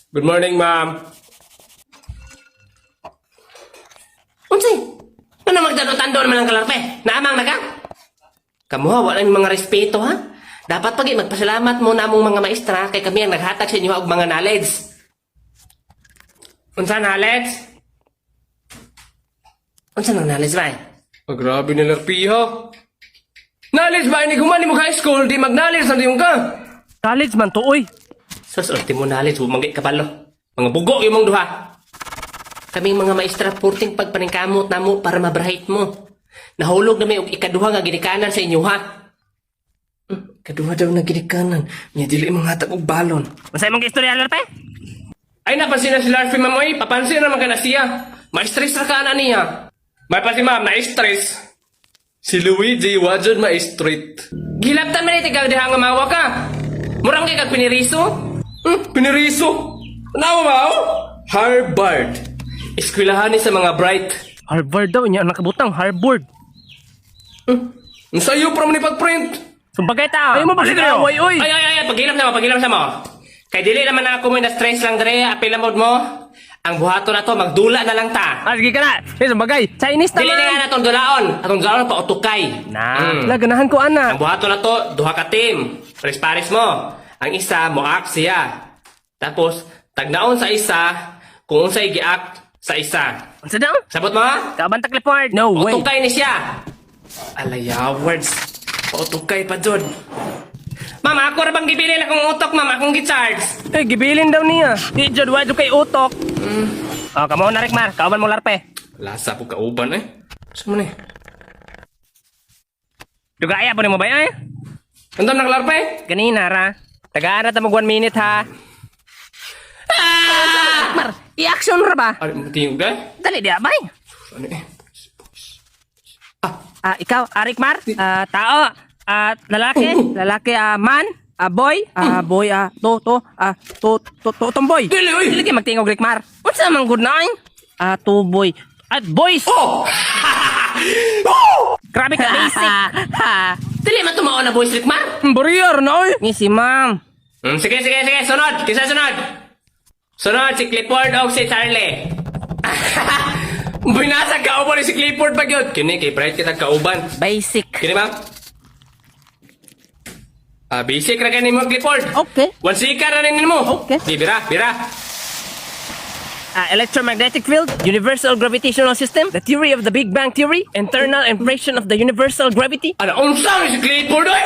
Good morning, ma'am. Unsay? Ano magdano-tando naman ang kalarpe? Naamang na ka? Kamuha, wala yung mga respeto, ha? Dapat pag magpasalamat mo na mong mga maestra kay kami ang naghatag sa inyo og mga knowledge. Unsa knowledge? Unsa nang knowledge ba? Oh, grabe na larpiha. Knowledge ba? Ini kumani mo high school, di mag-knowledge na yung ka. College man to, oy. Sus, ultimo knowledge, bumanggi ka palo. Mga bugo yung mong duha. Kaming mga maestra purting pagpaningkamot namo para mabrahit mo. Nahulog na may og ikaduha nga ginikanan sa inyo, ha? Ikaduha daw na ginikanan. Nya dili mga hatag og balon. Masay mong istorya, Larpe? Ay, napansin na si Larfi, ma'am. Oy, papansin naman ka na siya. Ma-stress na ka na niya. May pa si ma'am, na-stress. Si Luigi, wajan ma-straight. Gilabtan man iti kag diha nga mawa ka. Murang kay kag piniriso? Piniriso. Ano ba? Harvard. Eskwelahan ni sa mga bright. Harvard daw niya, nakabutang Harvard. Ang sayo from ni pag-print. Sumbagay ta. Ayaw mo ba Halika siya? na. Oy, oy. Ay, pagilap sa mo. Kay dili naman ako may na-stress lang dre, apil na mo. Ang buhato na to, magdula na lang ta. Ah, sige ka na. Eh, sumbagay. Chinese Dili na naman. nga natong dulaon. Atong dulaon pa utukay. Laganahan ko, ana. Ang buhato na to, duha ka team. Paris-paris mo. Ang isa, mo-act siya. Tapos, tagnaon sa isa, kung unsay gi-act sa isa. Unsa daw? Sabot mo ha? Kabantak Leopard. No way. Utukay ni siya. Alaya, words. Utukay pa dyan. Mama, ako rabang gibili na kong utok, mama, akong gi-charge. Eh, gibilin daw niya. Di jud wado kay utok. Oh, kamo na Rikmar. Kauban mo Larpe. Lasa po kauban eh. Saan mo na eh? Dugaya po ni mo ba eh? Andam na kalarpe? Ganina ra. Tagaan ta mag 1 minute ha. Rikmar, i-action ra ba? Ari mo tingog ka? Dali di abay. Ano eh? Ikaw, Rikmar, tao, lalaki, man, boy, tomboy. Dili, oy! Dili kay magtingog Rikmar. Unsa man good na to boy. At boys. Oh! Grabe ka basic. Dili man tumao na voice Rickmar. Barrier na oy. Ni si ma'am. Sige. Sunod. Kisa sunod. Sunod, si Clifford o si Charlie. Binasag kauban ni si Clifford pag yun. Kini, kay Bright kita kauban. Basic. Kini ba? Basic ra kanin mo, Clifford. Okay. One sikar ra ninin mo. Okay. Di, bira. Electromagnetic field, universal gravitational system, the theory of the Big Bang theory, internal impression of the universal gravity. Ano, unsa ni si Clifford, oy?